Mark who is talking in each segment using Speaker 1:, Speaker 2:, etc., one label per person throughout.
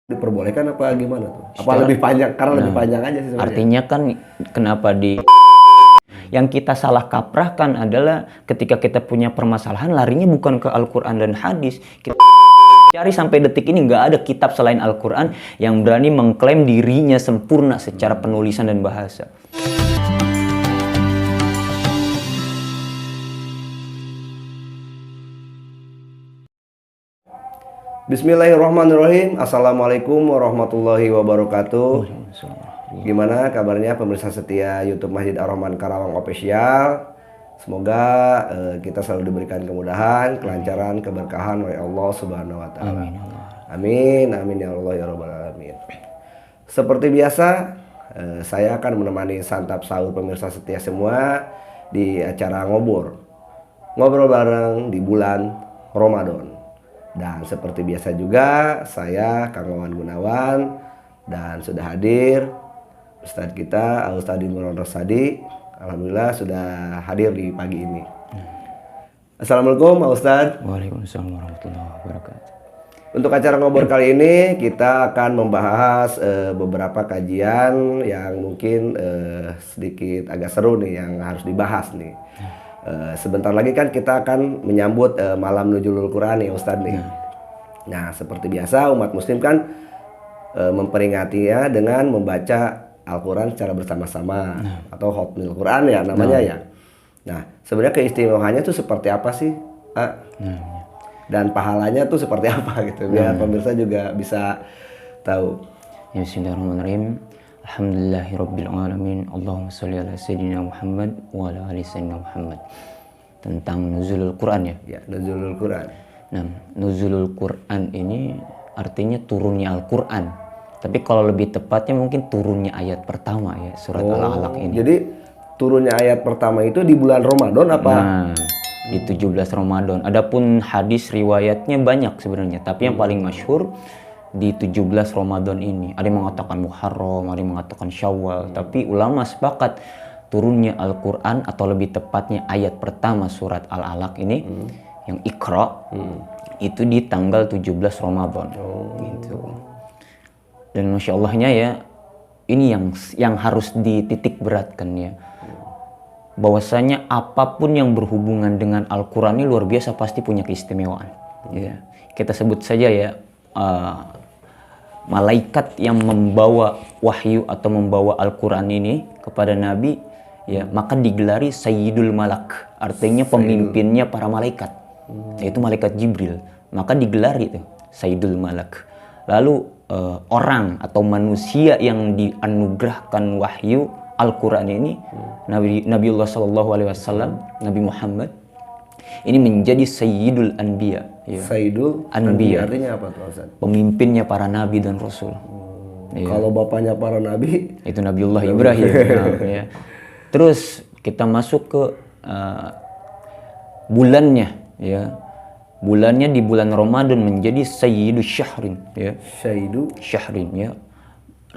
Speaker 1: Diperbolehkan apa gimana tuh? Apa lebih panjang? Karena lebih panjang aja sih sebenarnya.
Speaker 2: Artinya kan kenapa yang kita salah kaprahkan adalah ketika kita punya permasalahan larinya bukan ke Al-Quran dan hadis. Kita cari sampai detik ini nggak ada kitab selain Al-Quran yang berani mengklaim dirinya sempurna secara penulisan dan bahasa.
Speaker 1: Bismillahirrahmanirrahim. Assalamualaikum warahmatullahi wabarakatuh. Gimana kabarnya pemirsa setia YouTube Masjid Ar-Rahman Karawang Official? Semoga kita selalu diberikan kemudahan, kelancaran, keberkahan oleh Allah Subhanahu wa taala. Amin. Amin ya Allah ya rabbal alamin. Seperti biasa, saya akan menemani santap sahur pemirsa setia semua di acara ngobrol bareng di bulan Ramadan. Dan seperti biasa juga saya Kang Wawan Gunawan dan sudah hadir Ustadz kita Ustadz Imron Rosadi. Alhamdulillah sudah hadir di pagi ini. Assalamualaikum Pak Ustadz.
Speaker 2: Waalaikumsalam warahmatullahi wabarakatuh.
Speaker 1: Untuk acara ngobrol kali ini kita akan membahas beberapa kajian yang mungkin sedikit agak seru nih yang harus dibahas nih. Sebentar lagi kan kita akan menyambut malam Nuzulul Quran ya Ustadz nih. Nah seperti biasa umat muslim kan memperingatinya dengan membaca Al-Quran secara bersama-sama atau Khatmil Quran ya namanya ya. Nah sebenarnya keistimewaannya itu seperti apa sih? Dan pahalanya tuh seperti apa gitu biar pemirsa juga bisa tahu.
Speaker 2: Ya, bismillahirrahmanirrahim. Alhamdulillahirrabbilalamin. Allahumma sholli ala sayyidina Muhammad wa ala ali sayyidina Muhammad. Tentang nuzulul Quran ya?
Speaker 1: Ya, nuzulul Quran.
Speaker 2: Nah, nuzulul Quran ini artinya turunnya Al-Quran. Tapi kalau lebih tepatnya mungkin turunnya ayat pertama ya, surat Al-Alaq ini.
Speaker 1: Jadi turunnya ayat pertama itu di bulan Ramadan apa?
Speaker 2: Nah, di 17 Ramadan. Adapun hadis riwayatnya banyak sebenarnya, tapi yang paling masyhur di 17 Ramadan ini. Ada yang mengatakan Muharram, ada yang mengatakan Syawal, tapi ulama sepakat turunnya Al-Quran atau lebih tepatnya ayat pertama surat Al-Alaq ini yang Iqra itu di tanggal 17 Ramadan gitu. Dan Masya Allahnya ya ini yang harus dititik beratkan ya, bahwasanya apapun yang berhubungan dengan Al-Quran ini luar biasa pasti punya keistimewaan ya. Kita sebut saja ya malaikat yang membawa wahyu atau membawa Al-Quran ini kepada Nabi ya, maka digelari Sayyidul Malak, artinya pemimpinnya para malaikat, yaitu malaikat Jibril, maka digelari itu Sayyidul Malak. Lalu orang atau manusia yang dianugerahkan wahyu Al-Quran ini Nabiullah SAW, Nabi Muhammad ini menjadi Sayyidul Anbiya ya.
Speaker 1: Sayyidul
Speaker 2: Anbiya
Speaker 1: artinya apa tuh Ustaz?
Speaker 2: Pemimpinnya para nabi dan rasul. Ya.
Speaker 1: Kalau bapaknya para nabi
Speaker 2: itu Nabiullah Ibrahim. Ya. Terus kita masuk ke bulannya ya. Bulannya di bulan Ramadan menjadi Sayyidu Syahrin ya.
Speaker 1: Sayyidu
Speaker 2: Syahrin ya.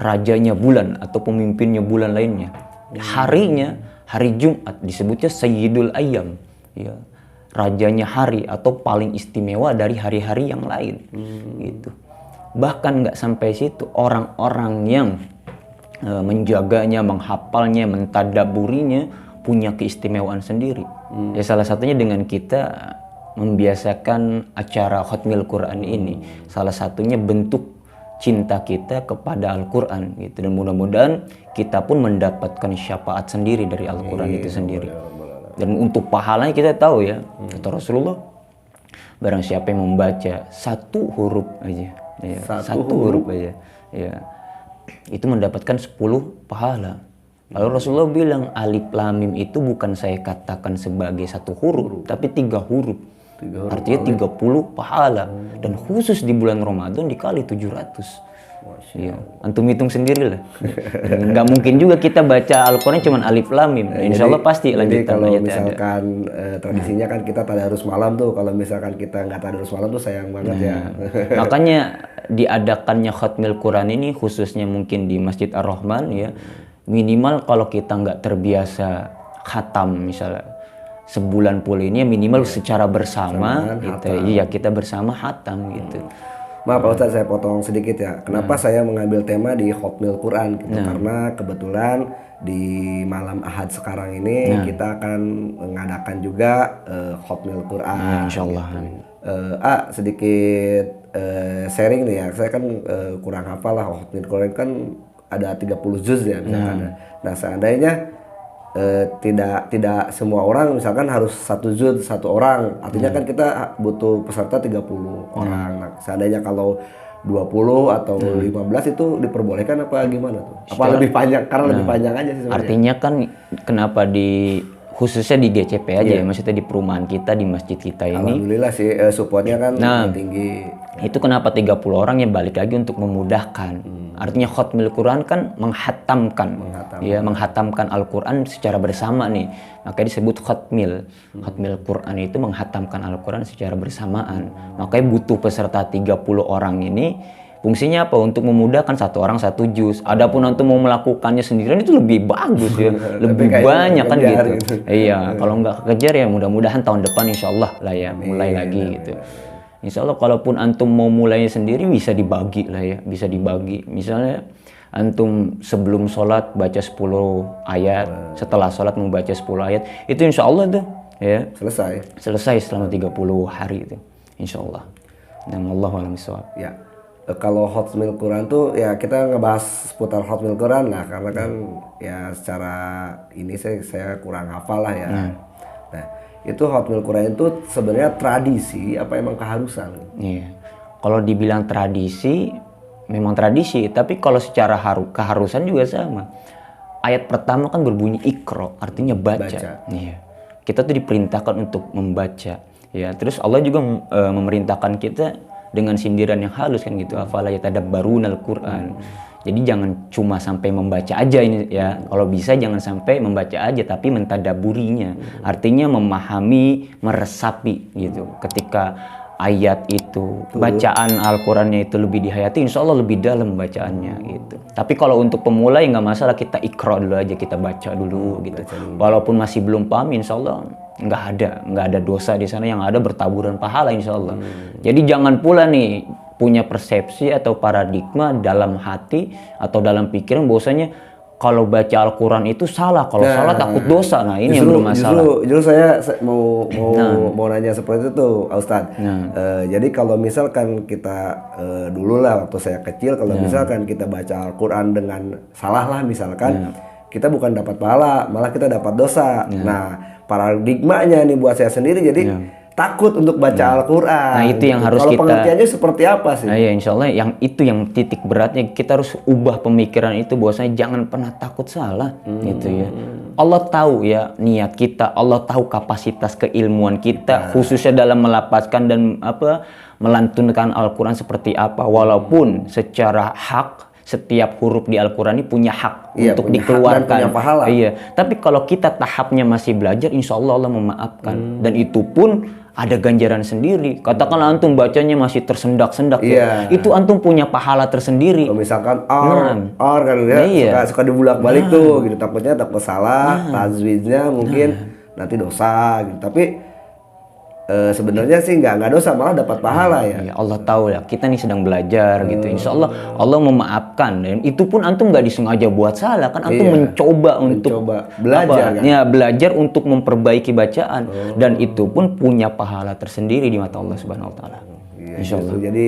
Speaker 2: Rajanya bulan atau pemimpinnya bulan lainnya. Harinya hari Jumat disebutnya Sayyidul Ayyam ya. Rajanya hari atau paling istimewa dari hari-hari yang lain gitu. Bahkan nggak sampai situ, orang-orang yang menjaganya, menghafalnya, mentadaburinya punya keistimewaan sendiri. Ya salah satunya dengan kita membiasakan acara Khatmil Quran ini. Salah satunya bentuk cinta kita kepada Al-Quran gitu. Dan mudah-mudahan kita pun mendapatkan syafaat sendiri dari Al-Quran itu sendiri. Dan untuk pahalanya kita tahu ya, kata Rasulullah, barang siapa yang membaca satu huruf aja, ya, satu huruf aja, ya, itu mendapatkan 10 pahala. Lalu Rasulullah bilang alif lam mim itu bukan saya katakan sebagai satu huruf, tapi 3 huruf. Artinya 30 pahala. Dan khusus di bulan Ramadan dikali 700. Ya, antum hitung sendiri lah. Nggak mungkin juga kita baca Al-Quran cuma alif lam mim. Insya Allah pasti lanjutan.
Speaker 1: Kalau misalkan tradisinya kan kita tadarus malam tuh. Kalau misalkan kita nggak tadarus malam tuh sayang banget ya.
Speaker 2: Makanya diadakannya Khatmil Quran ini khususnya mungkin di Masjid Ar-Rahman ya. Minimal kalau kita nggak terbiasa khatam misalnya sebulan pula ini minimal secara bersama gitu. Iya kita bersama khatam gitu.
Speaker 1: Maaf Pak Ustadz, saya potong sedikit ya. Kenapa saya mengambil tema di Hotmail Quran gitu? Karena kebetulan di malam Ahad sekarang ini kita akan mengadakan juga Hotmail Quran.
Speaker 2: Insya Allah.
Speaker 1: Sedikit sharing nih ya. Saya kan kurang hafal lah. Hotmail Quran kan ada 30 juz ya misalkan. Nah seandainya tidak semua orang misalkan harus 1 juz 1 orang, artinya kan kita butuh peserta 30 orang. Nah, seandainya kalau 20 atau 15 itu diperbolehkan apa gimana tuh? Apa lebih panjang? Karena lebih panjang aja sih sebenarnya.
Speaker 2: Artinya kan kenapa khususnya di GCP aja ya, maksudnya di perumahan kita, di masjid kita ini.
Speaker 1: Alhamdulillah sih supportnya kan tinggi.
Speaker 2: Itu kenapa 30 orang yang balik lagi untuk memudahkan. Artinya Khatmil Quran kan menghatamkan Al-Quran secara bersama nih. Makanya disebut Khatmil. Khatmil Quran itu menghatamkan Al-Quran secara bersamaan. Makanya butuh peserta 30 orang ini. Fungsinya apa? Untuk memudahkan 1 orang 1 juz. Adapun nanti mau melakukannya sendirian itu lebih bagus ya, lebih banyak kan gitu. Iya, kalau nggak kejar ya mudah-mudahan tahun depan insya Allah lah ya mulai lagi gitu. Insya Allah kalaupun antum mau mulainya sendiri bisa dibagi lah ya, bisa dibagi. Misalnya antum sebelum sholat baca 10 ayat, setelah sholat membaca 10 ayat, itu insya Allah tuh ya selesai selama 30 hari itu, insya Allah. Wallahu a'lam bishawab.
Speaker 1: Ya. Kalau Hotmail Quran tuh ya kita ngebahas seputar Hotmail Quran lah, karena kan ya secara ini saya kurang hafal lah ya. Nah, itu Hotmail Quran itu sebenarnya tradisi apa emang keharusan?
Speaker 2: Iya. Kalau dibilang tradisi, memang tradisi, tapi kalau secara keharusan juga sama. Ayat pertama kan berbunyi Iqra, artinya baca. Iya. Kita tuh diperintahkan untuk membaca. Ya, terus Allah juga memerintahkan kita dengan sindiran yang halus kan gitu, afala yatadabbarunal Qur'an. Jadi jangan cuma sampai membaca aja ini ya, kalau bisa jangan sampai membaca aja tapi mentadaburinya. Artinya memahami, meresapi gitu. Ketika ayat itu, bacaan Al-Qur'annya itu lebih dihayati, insya Allah lebih dalam bacaannya gitu. Tapi kalau untuk pemula ya nggak masalah, kita Iqra dulu aja, kita baca dulu gitu. Walaupun masih belum paham, insya Allah nggak ada dosa di sana, yang ada bertaburan pahala insya Allah. Jadi jangan pula nih punya persepsi atau paradigma dalam hati atau dalam pikiran bahwasanya kalau baca Al-Quran itu salah, kalau salah takut dosa. Nah ini yang bermasalah.
Speaker 1: Justru saya mau nanya seperti itu tuh Ustadz. Jadi kalau misalkan kita dulu lah waktu saya kecil, kalau misalkan kita baca Al-Quran dengan salah lah misalkan, kita bukan dapat pahala, malah kita dapat dosa. Nah paradigmanya nih buat saya sendiri jadi takut untuk baca Al-Quran. Nah
Speaker 2: itu yang harus
Speaker 1: kalau pengertiannya seperti apa sih?
Speaker 2: Nah ya insya Allah yang titik beratnya, kita harus ubah pemikiran itu bahwasanya jangan pernah takut salah gitu ya. Allah tahu ya niat kita, Allah tahu kapasitas keilmuan kita, khususnya dalam melapaskan dan melantunkan Al-Quran seperti apa. Walaupun secara hak setiap huruf di Al-Quran ini punya hak untuk dikeluarkan,
Speaker 1: punya pahala.
Speaker 2: Iya. Tapi kalau kita tahapnya masih belajar, insya Allah Allah memaafkan. Dan itu pun ada ganjaran sendiri. Katakanlah antum bacanya masih tersendak-sendak ya. Itu antum punya pahala tersendiri.
Speaker 1: Kalau misalkan or kan ya, suka dibulak-balik tuh gitu, takut salah, tajwidnya mungkin nanti dosa gitu. Tapi sebenarnya sih nggak dosa, malah dapat pahala ya.
Speaker 2: Allah tahu ya, kita nih sedang belajar gitu. Insya Allah Allah memaafkan, dan itu pun antum nggak disengaja buat salah kan, antum mencoba untuk
Speaker 1: belajar kan?
Speaker 2: Ya belajar untuk memperbaiki bacaan, dan itu pun punya pahala tersendiri di mata Allah Subhanahu Wa Taala.
Speaker 1: Insya Allah. Jadi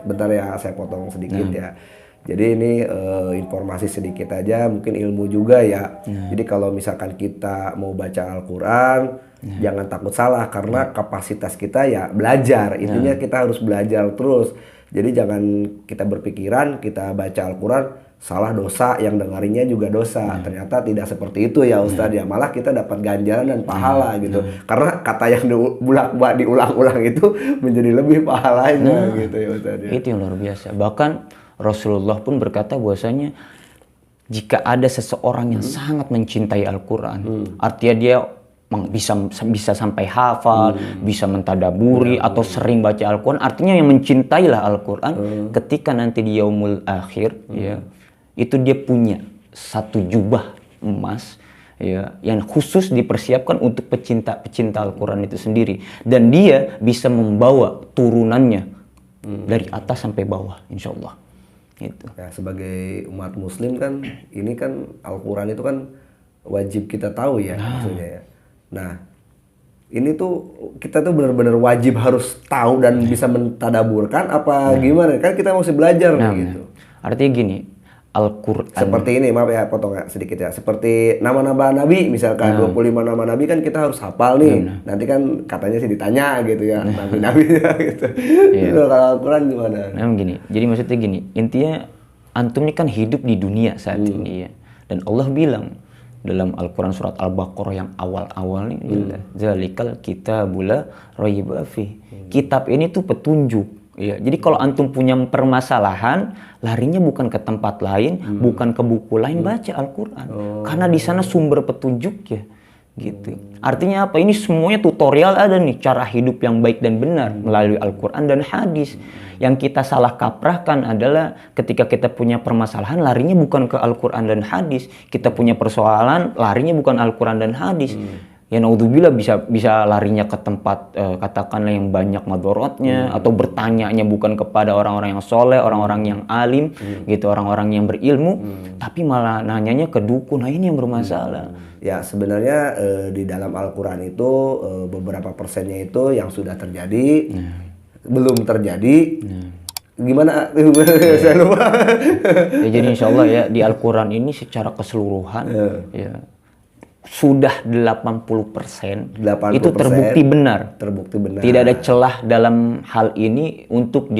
Speaker 1: bentar ya, saya potong sedikit ya. Jadi ini informasi sedikit aja, mungkin ilmu juga ya. Jadi kalau misalkan kita mau baca Al-Quran, jangan takut salah, karena kapasitas kita ya belajar. Intinya kita harus belajar terus. Jadi jangan kita berpikiran kita baca Al-Quran salah dosa, yang dengarinya juga dosa. Ternyata tidak seperti itu ya Ustadz ya. Malah kita dapat ganjaran dan pahala gitu. Karena kata yang diulang-ulang itu menjadi lebih pahalanya gitu ya Ustadz ya.
Speaker 2: Itu yang luar biasa. Bahkan Rasulullah pun berkata bahwasanya jika ada seseorang yang sangat mencintai Al-Quran, artinya dia bisa sampai hafal, bisa mentadaburi atau sering baca Al-Quran, artinya yang mencintailah Al-Quran, ketika nanti di yaumul akhir ya, itu dia punya satu jubah emas ya, yang khusus dipersiapkan untuk pecinta Al-Quran itu sendiri, dan dia bisa membawa turunannya dari atas sampai bawah, insya Allah. Gitu.
Speaker 1: Ya, sebagai umat muslim kan ini kan Al-Quran itu kan wajib kita tahu ya maksudnya ya. Nah ini tuh kita tuh benar-benar wajib harus tahu dan bisa mentadaburkan apa gimana kan kita masih belajar gitu.
Speaker 2: Artinya gini, Al-Quran
Speaker 1: Seperti ini, maaf ya potong ya sedikit ya. Seperti nama-nama nabi misalkan 25 nama nabi kan kita harus hafal nih. Nanti kan katanya sih ditanya gitu ya nabi-nabinya gitu. Kalau Al-Quran gimana?
Speaker 2: Nah, gini. Jadi maksudnya gini, intinya antum ini kan hidup di dunia saat ini ya. Dan Allah bilang dalam Al-Quran surat Al-Baqarah yang awal-awal nih, zalikal kitabul la raiba fi. Kitab ini tuh petunjuk. Ya, jadi kalau antum punya permasalahan, larinya bukan ke tempat lain, bukan ke buku lain, baca Al-Quran. Karena di sana sumber petunjuk ya, gitu. Artinya apa? Ini semuanya tutorial ada nih, cara hidup yang baik dan benar melalui Al-Quran dan hadis. Yang kita salah kaprahkan adalah ketika kita punya permasalahan, larinya bukan ke Al-Quran dan hadis. Kita punya persoalan, larinya bukan Al-Quran dan hadis. Ya naudzubillah bisa larinya ke tempat katakanlah yang banyak madorotnya atau bertanyanya bukan kepada orang-orang yang soleh, orang-orang yang alim gitu, orang-orang yang berilmu, tapi malah nanyanya ke dukun. Nah ini yang bermasalah.
Speaker 1: Ya sebenarnya di dalam Al-Quran itu beberapa persennya itu yang sudah terjadi, belum terjadi. Gimana? Saya lupa.
Speaker 2: Ya, jadi insya Allah ya di Al-Quran ini secara keseluruhan ya sudah 80% itu terbukti benar.
Speaker 1: Terbukti benar.
Speaker 2: Tidak ada celah dalam hal ini untuk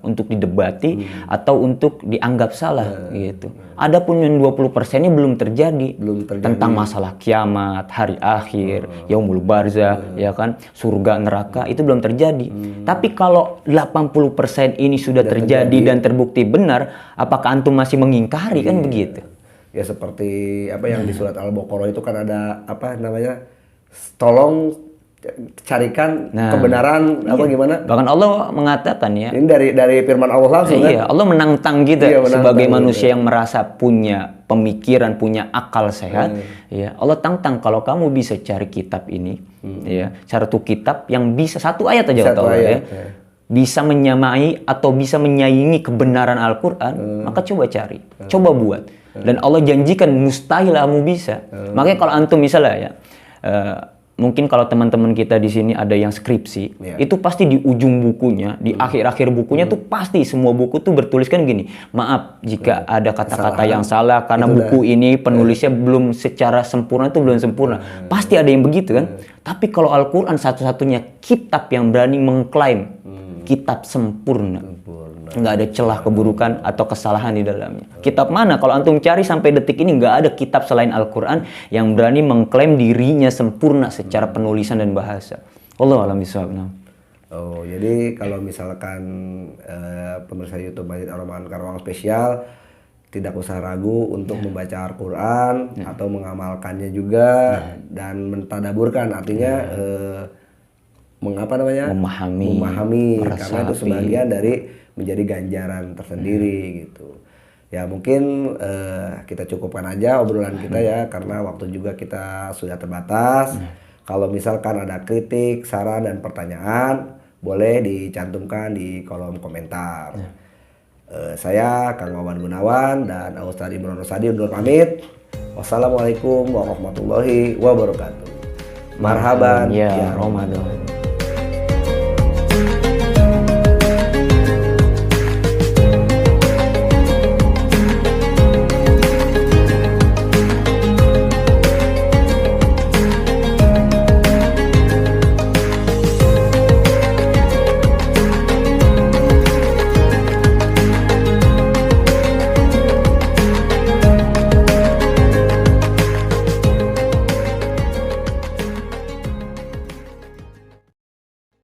Speaker 2: untuk didebati atau untuk dianggap salah gitu. Adapun yang 20%-nya belum terjadi. Tentang masalah kiamat, hari akhir, yaumul barzah, ya kan, surga neraka itu belum terjadi. Tapi kalau 80% ini sudah terjadi dan terbukti benar, apakah antum masih mengingkari kan begitu?
Speaker 1: Ya seperti apa yang di surat Al-Baqarah itu kan ada apa namanya, tolong carikan kebenaran apa gimana?
Speaker 2: Bahkan Allah mengatakan ya.
Speaker 1: Ini dari firman Allah langsung kan?
Speaker 2: Iya, Allah menantang kita sebagai manusia yang merasa punya pemikiran, punya akal sehat. Ya, Allah tantang kalau kamu bisa cari kitab ini, ya, satu kitab yang bisa satu ayat aja
Speaker 1: satu ayat,
Speaker 2: ya. Bisa menyamai atau bisa menyaingi kebenaran Al-Quran, maka coba cari, coba buat. Dan Allah janjikan mustahil kamu bisa. Makanya kalau antum misalnya ya, mungkin kalau teman-teman kita di sini ada yang skripsi, itu pasti di ujung bukunya, di akhir-akhir bukunya tuh pasti semua buku tuh bertuliskan gini, maaf jika ada kata-kata yang salah karena buku ini penulisnya belum secara sempurna, itu belum sempurna. Pasti ada yang begitu kan. Tapi kalau Al-Quran satu-satunya kitab yang berani mengklaim kitab sempurna. Nggak ada celah keburukan atau kesalahan di dalamnya. Kitab mana? Kalau antum cari sampai detik ini nggak ada kitab selain Al-Quran yang berani mengklaim dirinya sempurna secara penulisan dan bahasa. Wallahu a'lam bishawab.
Speaker 1: Oh, jadi kalau misalkan pemirsa YouTube Masjid Ar-Rahman Karawang Spesial tidak usah ragu untuk membaca Al-Quran atau mengamalkannya juga dan mentadaburkan, artinya memahami karena itu sebagian dari menjadi ganjaran tersendiri gitu. Ya mungkin kita cukupkan aja obrolan kita ya, karena waktu juga kita sudah terbatas. Kalau misalkan ada kritik, saran dan pertanyaan, boleh dicantumkan di kolom komentar. Saya Kang Wawan Gunawan dan Ustaz Imron Rosadi undur pamit. Wassalamualaikum warahmatullahi wabarakatuh. Marhaban
Speaker 2: ya Ramadan.